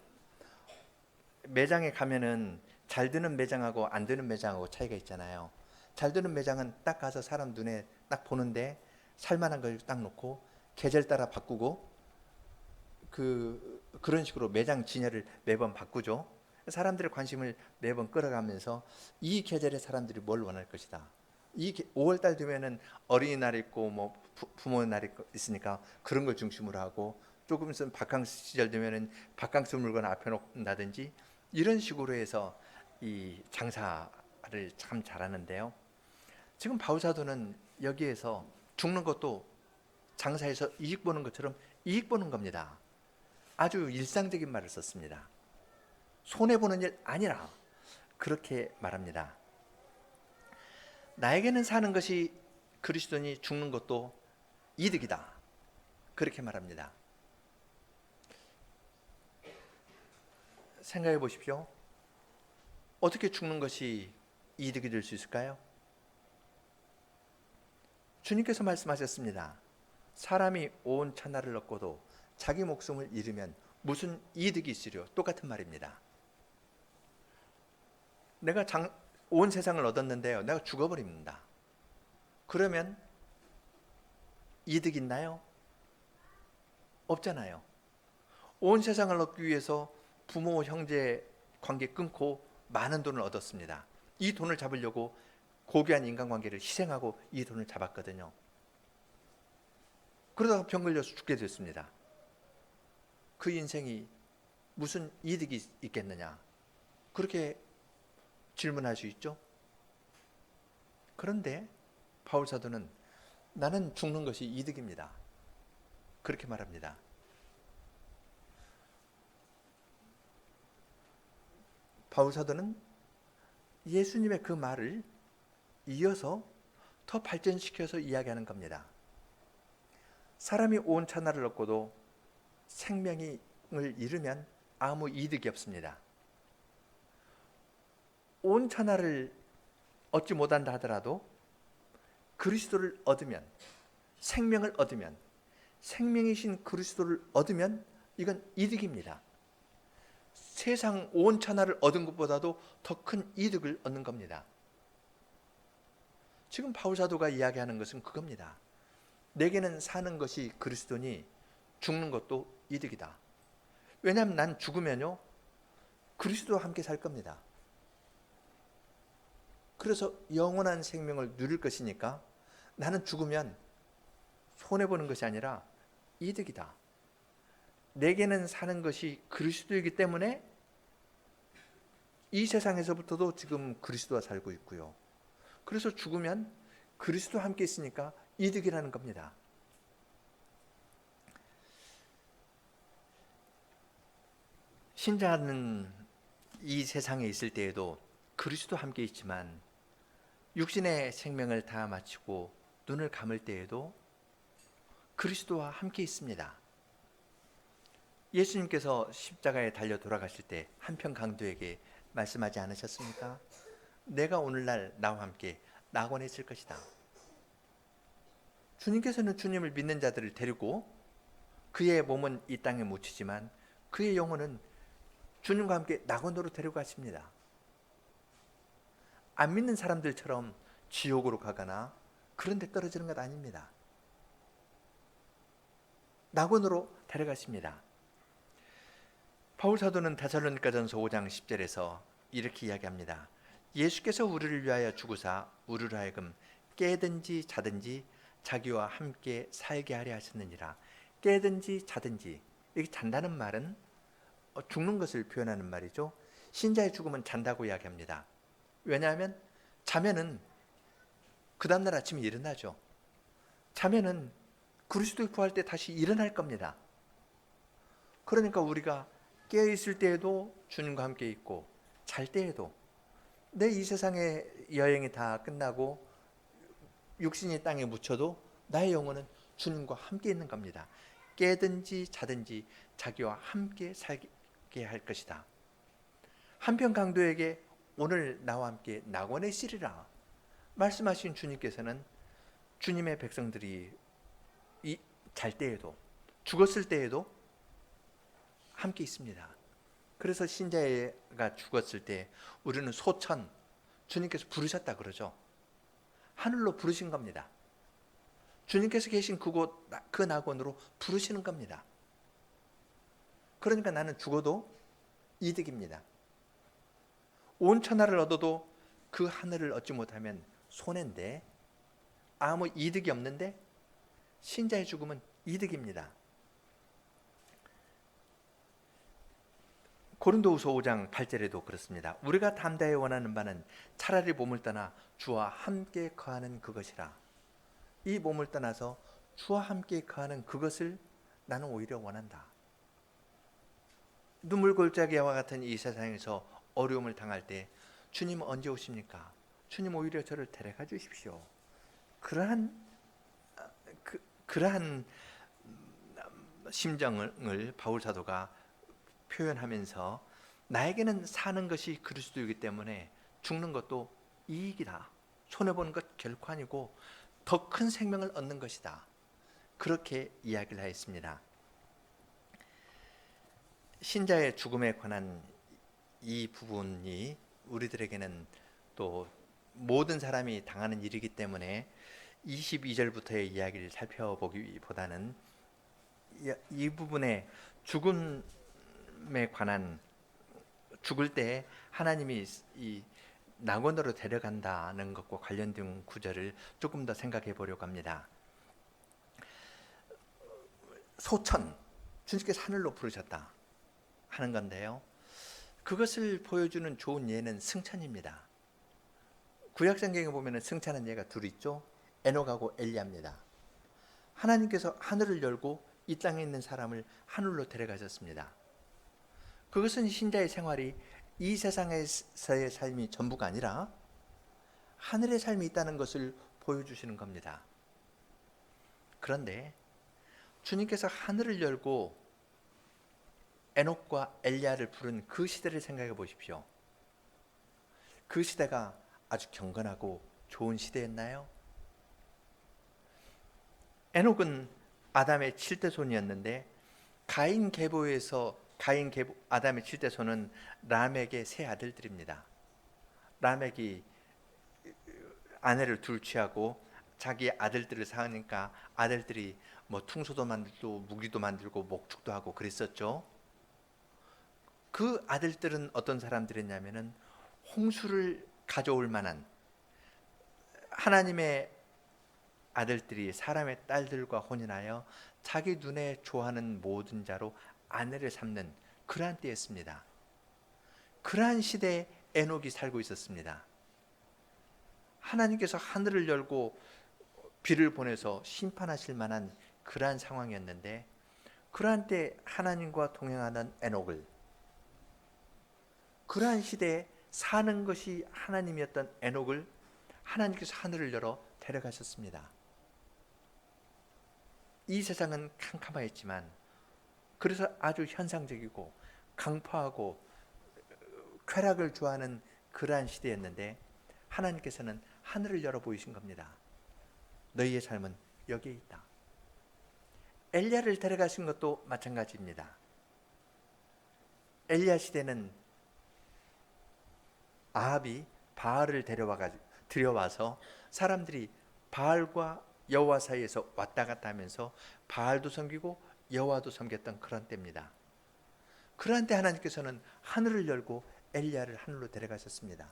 매장에 가면은 잘 되는 매장하고 안 되는 매장하고 차이가 있잖아요. 잘 되는 매장은 딱 가서 사람 눈에 딱 보는데 살만한 걸 딱 놓고 계절 따라 바꾸고 그런 식으로 매장 진열을 매번 바꾸죠. 사람들의 관심을 매번 끌어가면서 이 계절에 사람들이 뭘 원할 것이다. 5월달 되면은 어린이날 있고 뭐 부모의 날 있으니까 그런 걸 중심으로 하고 조금 있으면 바캉스 시절 되면은 바캉스 물건 앞에 놓는다든지 이런 식으로 해서 이 장사를 참 잘하는데요. 지금 바울 사도는 여기에서 죽는 것도 장사에서 이익 보는 것처럼 이익 보는 겁니다. 아주 일상적인 말을 썼습니다. 손해 보는 일 아니라 그렇게 말합니다. 나에게는 사는 것이 그리스도니 죽는 것도 이득이다. 그렇게 말합니다. 생각해 보십시오. 어떻게 죽는 것이 이득이 될 수 있을까요? 주님께서 말씀하셨습니다. 사람이 온 천하를 얻고도 자기 목숨을 잃으면 무슨 이득이 있으려? 똑같은 말입니다. 내가 온 세상을 얻었는데요, 내가 죽어버립니다. 그러면 이득 있나요? 없잖아요. 온 세상을 얻기 위해서 부모, 형제 관계 끊고 많은 돈을 얻었습니다. 이 돈을 잡으려고 고귀한 인간관계를 희생하고 이 돈을 잡았거든요. 그러다가 병 걸려서 죽게 됐습니다. 그 인생이 무슨 이득이 있겠느냐? 그렇게 질문할 수 있죠. 그런데 바울 사도는 나는 죽는 것이 이득입니다. 그렇게 말합니다. 바울 사도는 예수님의 그 말을 이어서 더 발전시켜서 이야기하는 겁니다. 사람이 온 천하를 얻고도 생명을 잃으면 아무 이득이 없습니다. 온 천하를 얻지 못한다 하더라도 그리스도를 얻으면, 생명을 얻으면, 생명이신 그리스도를 얻으면 이건 이득입니다. 세상 온 천하를 얻은 것보다도 더 큰 이득을 얻는 겁니다. 지금 바울 사도가 이야기하는 것은 그겁니다. 내게는 사는 것이 그리스도니 죽는 것도 이득이다. 왜냐하면 난 죽으면요, 그리스도와 함께 살 겁니다. 그래서 영원한 생명을 누릴 것이니까 나는 죽으면 손해보는 것이 아니라 이득이다. 내게는 사는 것이 그리스도이기 때문에 이 세상에서부터도 지금 그리스도와 살고 있고요. 그래서 죽으면 그리스도와 함께 있으니까 이득이라는 겁니다. 신자는 이 세상에 있을 때에도 그리스도와 함께 있지만 육신의 생명을 다 마치고 눈을 감을 때에도 그리스도와 함께 있습니다. 예수님께서 십자가에 달려 돌아가실 때 한편 강도에게 말씀하지 않으셨습니까? 내가 오늘날 나와 함께 낙원에 있을 것이다. 주님께서는 주님을 믿는 자들을 데리고 그의 몸은 이 땅에 묻히지만 그의 영혼은 주님과 함께 낙원으로 데려가십니다. 안 믿는 사람들처럼 지옥으로 가거나 그런 데 떨어지는 것 아닙니다. 낙원으로 데려가십니다. 바울 사도는 데살로니가전서 5장 10절에서 이렇게 이야기합니다. 예수께서 우리를 위하여 죽으사 우리로 하여금 깨든지 자든지 자기와 함께 살게 하려 하셨느니라. 깨든지 자든지, 여기 잔다는 말은 죽는 것을 표현하는 말이죠. 신자의 죽음은 잔다고 이야기합니다. 왜냐하면 자면은 그 다음날 아침에 일어나죠. 자면은 그리스도의 부활 때 다시 일어날 겁니다. 그러니까 우리가 깨어 있을 때에도 주님과 함께 있고 잘 때에도 내 이 세상의 여행이 다 끝나고 육신이 땅에 묻혀도 나의 영혼은 주님과 함께 있는 겁니다. 깨든지 자든지 자기와 함께 살게 할 것이다. 한편 강도에게 오늘 나와 함께 낙원에 있으리라 말씀하신 주님께서는 주님의 백성들이 잘 때에도 죽었을 때에도 함께 있습니다. 그래서 신자가 죽었을 때 우리는 소천, 주님께서 부르셨다 그러죠. 하늘로 부르신 겁니다. 주님께서 계신 그곳, 그 낙원으로 부르시는 겁니다. 그러니까 나는 죽어도 이득입니다. 온 천하를 얻어도 그 하늘을 얻지 못하면 손해인데, 아무 이득이 없는데 신자의 죽음은 이득입니다. 고린도후서 5장 8절에도 그렇습니다. 우리가 담대히 원하는 바는 차라리 몸을 떠나 주와 함께 거하는 그것이라. 이 몸을 떠나서 주와 함께 거하는 그것을 나는 오히려 원한다. 눈물골짜기와 같은 이 세상에서 어려움을 당할 때 주님 언제 오십니까? 주님 오히려 저를 데려가 주십시오. 그러한 심정을 바울 사도가 표현하면서 나에게는 사는 것이 그리스도이기 때문에 죽는 것도 이익이다. 손해보는 것 결코 아니고 더 큰 생명을 얻는 것이다. 그렇게 이야기를 하였습니다. 신자의 죽음에 관한 이 부분이 우리들에게는 또 모든 사람이 당하는 일이기 때문에 22절부터의 이야기를 살펴보기보다는 이 부분에 죽음에 관한, 죽을 때 하나님이 이 낙원으로 데려간다는 것과 관련된 구절을 조금 더 생각해 보려고 합니다. 소천, 주님께서 하늘로 부르셨다 하는 건데요, 그것을 보여주는 좋은 예는 승천입니다. 구약성경에 보면 승천한 예가 둘 있죠. 에녹하고 엘리야입니다. 하나님께서 하늘을 열고 이 땅에 있는 사람을 하늘로 데려가셨습니다. 그것은 신자의 생활이 이 세상에서의 삶이 전부가 아니라 하늘의 삶이 있다는 것을 보여주시는 겁니다. 그런데 주님께서 하늘을 열고 에녹과 엘리야를 부른 그 시대를 생각해 보십시오. 그 시대가 아주 경건하고 좋은 시대였나요? 에녹은 아담의 7대 손이었는데 아담의 7대 손은 람에게 세 아들들입니다. 람에게 아내를 둘 취하고 자기 아들들을 낳으니까 아들들이 뭐 퉁소도 만들고 무기도 만들고 목축도 하고 그랬었죠. 그 아들들은 어떤 사람들이었냐면은 홍수를 가져올 만한, 하나님의 아들들이 사람의 딸들과 혼인하여 자기 눈에 좋아하는 모든 자로 아내를 삼는 그러한 때였습니다. 그러한 시대에 에녹이 살고 있었습니다. 하나님께서 하늘을 열고 비를 보내서 심판하실 만한 그러한 상황이었는데, 그러한 때 하나님과 동행하는 에녹을, 그러한 시대에 사는 것이 하나님이었던 에녹을 하나님께서 하늘을 열어 데려가셨습니다. 이 세상은 캄캄하였지만, 그래서 아주 현상적이고 강포하고 쾌락을 좋아하는 그러한 시대였는데 하나님께서는 하늘을 열어 보이신 겁니다. 너희의 삶은 여기에 있다. 엘리야를 데려가신 것도 마찬가지입니다. 엘리야 시대는 아합이 바알을 들여와서 사람들이 바알과 여호와 사이에서 왔다 갔다 하면서 바알도 섬기고 여호와도 섬겼던 그런 때입니다. 그러한 때 하나님께서는 하늘을 열고 엘리야를 하늘로 데려가셨습니다.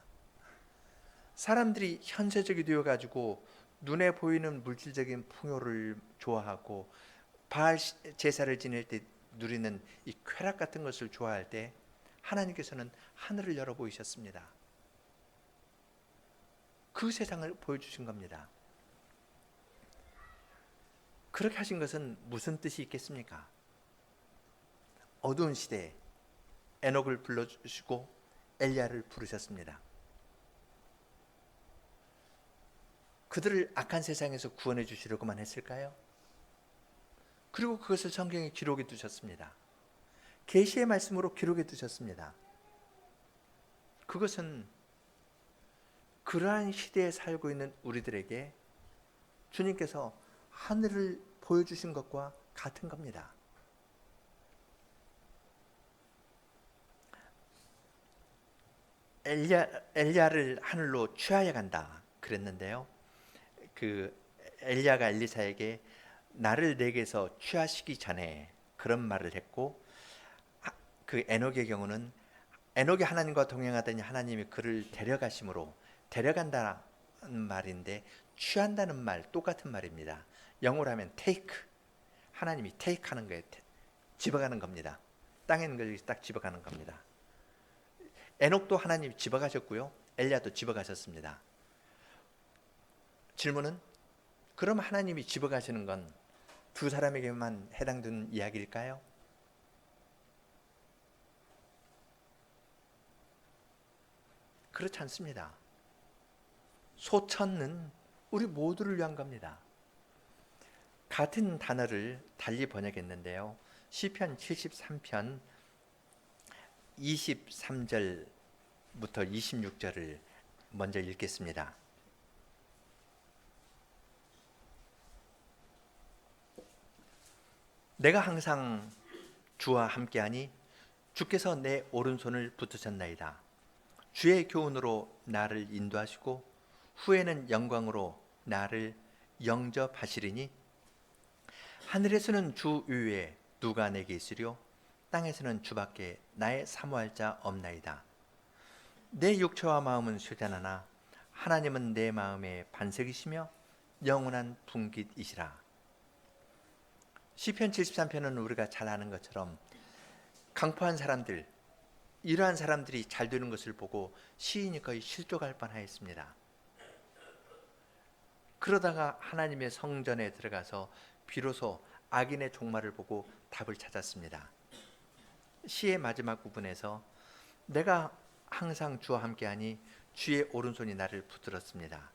사람들이 현세적이 되어가지고 눈에 보이는 물질적인 풍요를 좋아하고 바알 제사를 지낼 때 누리는 이 쾌락 같은 것을 좋아할 때 하나님께서는 하늘을 열어 보이셨습니다. 그 세상을 보여주신 겁니다. 그렇게 하신 것은 무슨 뜻이 있겠습니까? 어두운 시대에 에녹을 불러주시고 엘리야를 부르셨습니다. 그들을 악한 세상에서 구원해 주시려고만 했을까요? 그리고 그것을 성경에 기록해 두셨습니다. 계시의 말씀으로 기록해 두셨습니다. 그것은 그러한 시대에 살고 있는 우리들에게 주님께서 하늘을 보여주신 것과 같은 겁니다. 엘리야를 하늘로 취하여 간다 그랬는데요, 그 엘리야가 엘리사에게 나를 내게서 취하시기 전에 그런 말을 했고, 그 에녹의 경우는 에녹이 하나님과 동행하더니 하나님이 그를 데려간다는 말인데, 취한다는 말 똑같은 말입니다. 영어로 하면 take, 하나님이 take 하는 거예요. 집어가는 겁니다. 땅에 있는 걸 딱 집어가는 겁니다. 에녹도 하나님이 집어가셨고요. 엘리야도 집어가셨습니다. 질문은 그럼 하나님이 집어가시는 건 두 사람에게만 해당되는 이야기일까요? 그렇지 않습니다. 소천은 우리 모두를 위한 겁니다. 같은 단어를 달리 번역했는데요. 시편 73편 23절부터 26절을 먼저 읽겠습니다. 내가 항상 주와 함께하니 주께서 내 오른손을 붙드셨나이다. 주의 교훈으로 나를 인도하시고 후에는 영광으로 나를 영접하시리니 하늘에서는 주 위에 누가 내게 있으리요 땅에서는 주밖에 나의 사모할 자 없나이다. 내 육체와 마음은 쇠잔하나 하나님은 내 마음의 반석이시며 영원한 분깃이시라. 시편 73편은 우리가 잘 아는 것처럼 강포한 사람들, 이러한 사람들이 잘 되는 것을 보고 시인이 거의 실족할 뻔하였습니다. 그러다가 하나님의 성전에 들어가서 비로소 악인의 종말을 보고 답을 찾았습니다. 시의 마지막 부분에서 내가 항상 주와 함께하니 주의 오른손이 나를 붙들었습니다.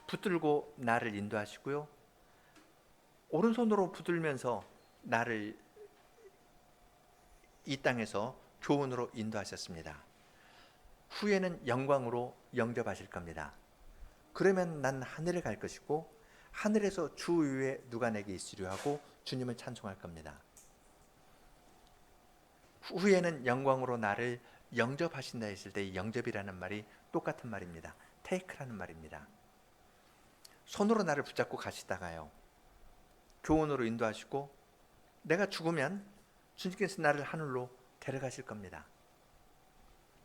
붙들고 나를 인도하시고요. 오른손으로 붙들면서 나를 이 땅에서 교훈으로 인도하셨습니다. 후에는 영광으로 영접하실 겁니다. 그러면 난 하늘에 갈 것이고 하늘에서 주 위에 누가 내게 있으려 하고 주님을 찬송할 겁니다. 후에는 영광으로 나를 영접하신다 했을 때 영접이라는 말이 똑같은 말입니다. 테이크라는 말입니다. 손으로 나를 붙잡고 가시다가요. 교훈으로 인도하시고 내가 죽으면 주님께서 나를 하늘로 데려가실 겁니다.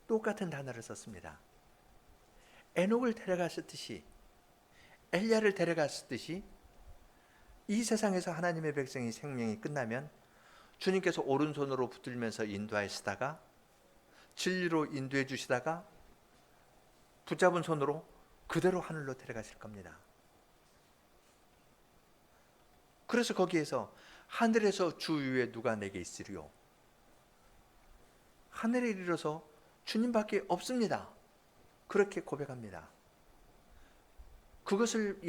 똑같은 단어를 썼습니다. 에녹을 데려갔듯이 엘리야를 데려갔듯이 이 세상에서 하나님의 백성이 생명이 끝나면 주님께서 오른손으로 붙들면서 인도하시다가 진리로 인도해 주시다가 붙잡은 손으로 그대로 하늘로 데려가실 겁니다. 그래서 거기에서 하늘에서 주 위에 누가 내게 있으리요? 하늘에 이르러서 주님밖에 없습니다. 그렇게 고백합니다. 그것을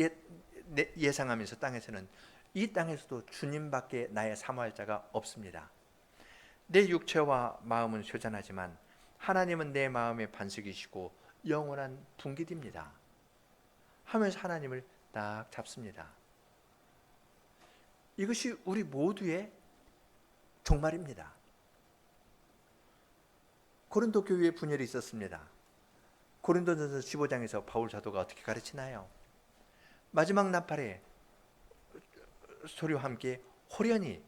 예상하면서 땅에서는 이 땅에서도 주님밖에 나의 사모할 자가 없습니다. 내 육체와 마음은 쇠잔하지만 하나님은 내 마음의 반석이시고 영원한 분깃입니다. 하면서 하나님을 딱 잡습니다. 이것이 우리 모두의 종말입니다. 고린도 교회에 분열이 있었습니다. 고린도전서 15장에서 바울 사도가 어떻게 가르치나요? 마지막 나팔에 소리와 함께 호련히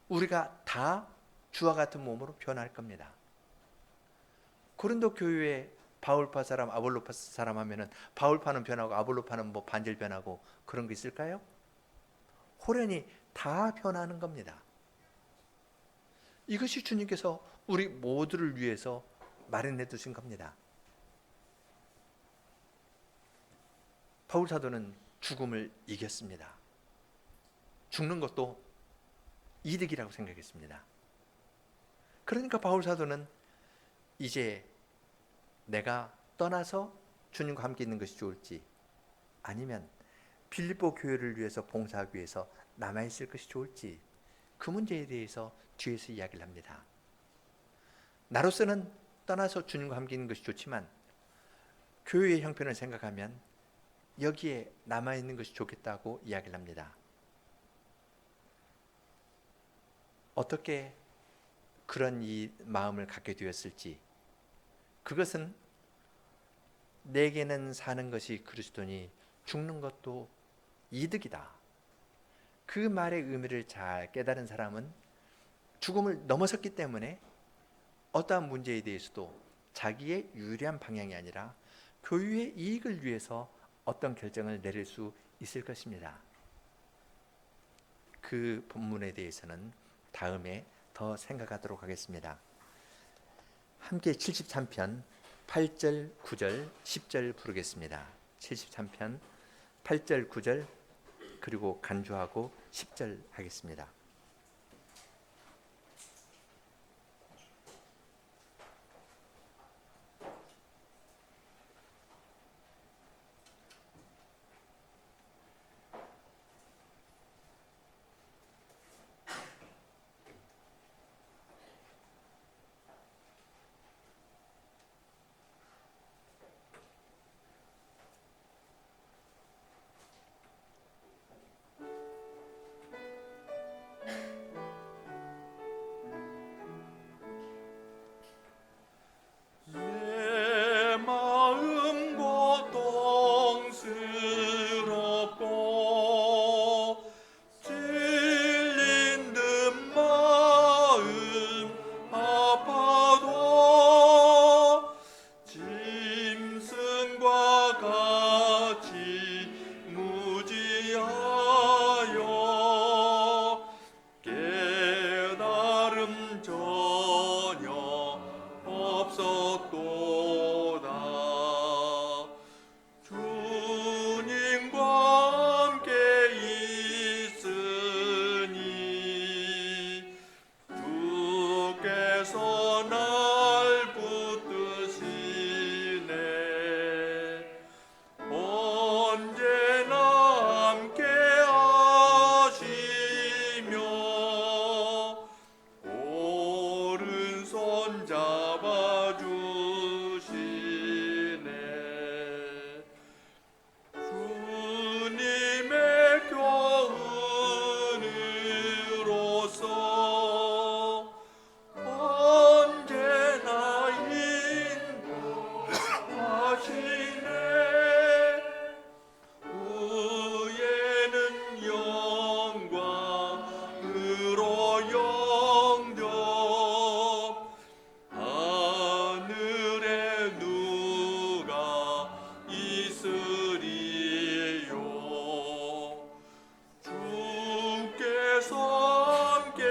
우리가 다 주와 같은 몸으로 변할 겁니다. 고린도 교회에 바울파 사람, 아볼로파 사람 하면은 바울파는 변하고 아볼로파는 뭐 반절 변하고 그런 거 있을까요? 호련히 다 변하는 겁니다. 이것이 주님께서 우리 모두를 위해서 마련해 두신 겁니다. 바울 사도는 죽음을 이겼습니다. 죽는 것도 이득이라고 생각했습니다. 그러니까 바울 사도는 이제 내가 떠나서 주님과 함께 있는 것이 좋을지 아니면 빌립보 교회를 위해서 봉사하기 위해서 남아있을 것이 좋을지 그 문제에 대해서 뒤에서 이야기를 합니다. 나로서는 떠나서 주님과 함께 있는 것이 좋지만 교회의 형편을 생각하면 여기에 남아있는 것이 좋겠다고 이야기를 합니다. 어떻게 그런 이 마음을 갖게 되었을지 그것은 내게는 사는 것이 그리스도니 죽는 것도 이득이다. 그 말의 의미를 잘 깨달은 사람은 죽음을 넘어섰기 때문에 어떠한 문제에 대해서도 자기의 유리한 방향이 아니라 교회의 이익을 위해서 어떤 결정을 내릴 수 있을 것입니다. 그 본문에 대해서는 다음에 더 생각하도록 하겠습니다. 함께 73편 8절, 9절, 10절 부르겠습니다. 73편 8절, 9절 그리고 간주하고 10절 하겠습니다. 내 마음 고통스럽고 찔린 듯 마음 아파도 짐승과 같이 무지하여 깨달음 전혀 없었도다. 주님과 함께 있으니 주께서 날 붙드시네. 언제나 함께 하시며 오른손 잡아주시네. 주님의 교훈으로서 언제나 인도하시네. 후에는 영광으로 영접 하늘에 누가 있으리요. 주께서 함께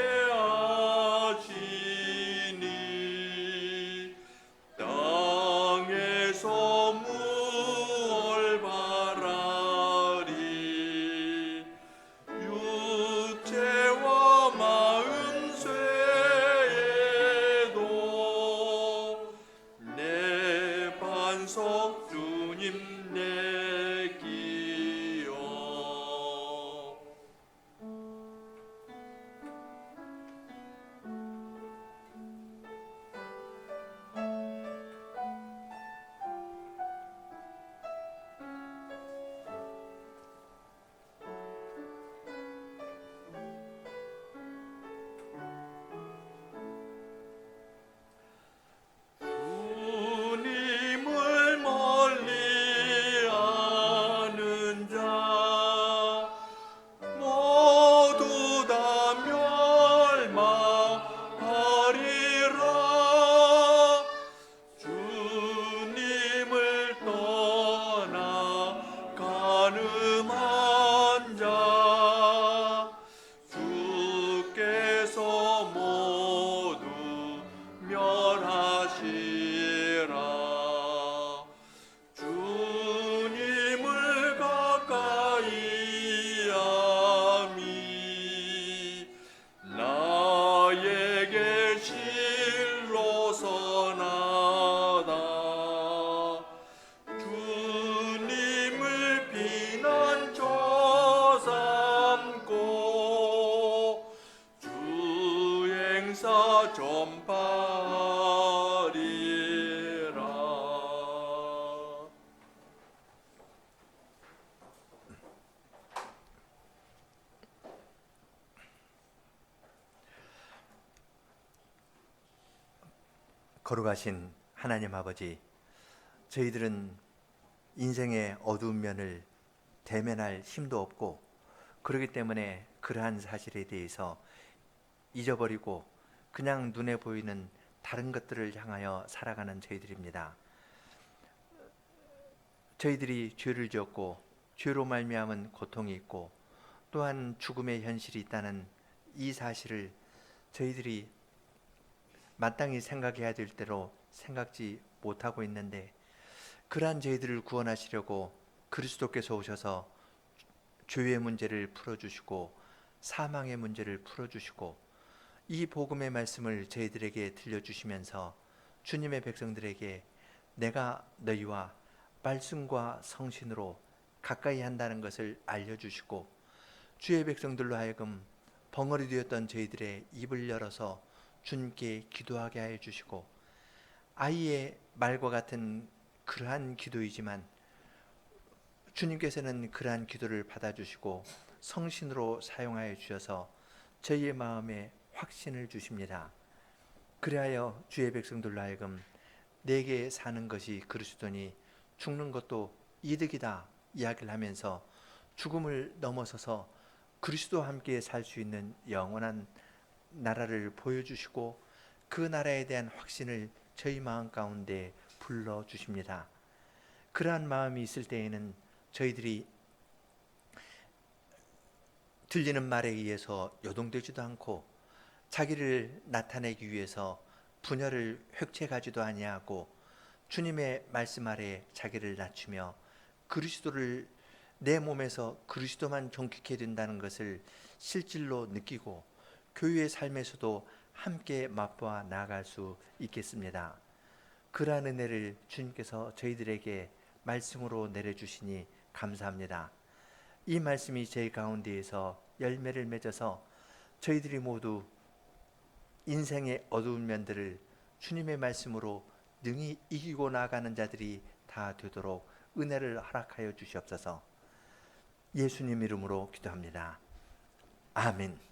하시니 땅에서 무얼 바라리. 육체와 마음 쇠에도 내 반석 주님 내기요. 주님을 멀리 아는 자 모두 다 멸망하리라. 주님을 떠나 간음한 자 주께서 모두 멸하시라. 주님을 가까이 함이 나에게 실로 선하다. 주님을 피난처 삼고 주 행사 전파하리라. 거룩하신 하나님 아버지, 저희들은 인생의 어두운 면을 대면할 힘도 없고 그렇기 때문에 그러한 사실에 대해서 잊어버리고 그냥 눈에 보이는 다른 것들을 향하여 살아가는 저희들입니다. 저희들이 죄를 지었고 죄로 말미암은 고통이 있고 또한 죽음의 현실이 있다는 이 사실을 저희들이 마땅히 생각해야 될 대로 생각지 못하고 있는데 그러한 저희들을 구원하시려고 그리스도께서 오셔서 죄의 문제를 풀어주시고 사망의 문제를 풀어주시고 이 복음의 말씀을 저희들에게 들려주시면서 주님의 백성들에게 내가 너희와 말씀과 성신으로 가까이 한다는 것을 알려주시고 주의 백성들로 하여금 벙어리 되었던 저희들의 입을 열어서 주님께 기도하게 하여 주시고 아이의 말과 같은 그러한 기도이지만 주님께서는 그러한 기도를 받아주시고 성신으로 사용하여 주셔서 저희의 마음에 확신을 주십니다. 그리하여 주의 백성들로 하여금 내게 사는 것이 그리스도니 죽는 것도 이득이다 이야기를 하면서 죽음을 넘어서서 그리스도와 함께 살 수 있는 영원한 나라를 보여주시고 그 나라에 대한 확신을 저희 마음 가운데 불러주십니다. 그러한 마음이 있을 때에는 저희들이 들리는 말에 의해서 요동되지도 않고 자기를 나타내기 위해서 분열을 획책하지도 아니하고 주님의 말씀 아래 자기를 낮추며 그리스도를 내 몸에서 그리스도만 존귀케 된다는 것을 실질로 느끼고 교회의 삶에서도 함께 맛보아 나아갈 수 있겠습니다. 그러한 은혜를 주님께서 저희들에게 말씀으로 내려주시니 감사합니다. 이 말씀이 저희 가운데에서 열매를 맺어서 저희들이 모두 인생의 어두운 면들을 주님의 말씀으로 능히 이기고 나가는 자들이 다 되도록 은혜를 허락하여 주시옵소서. 예수님 이름으로 기도합니다. 아멘.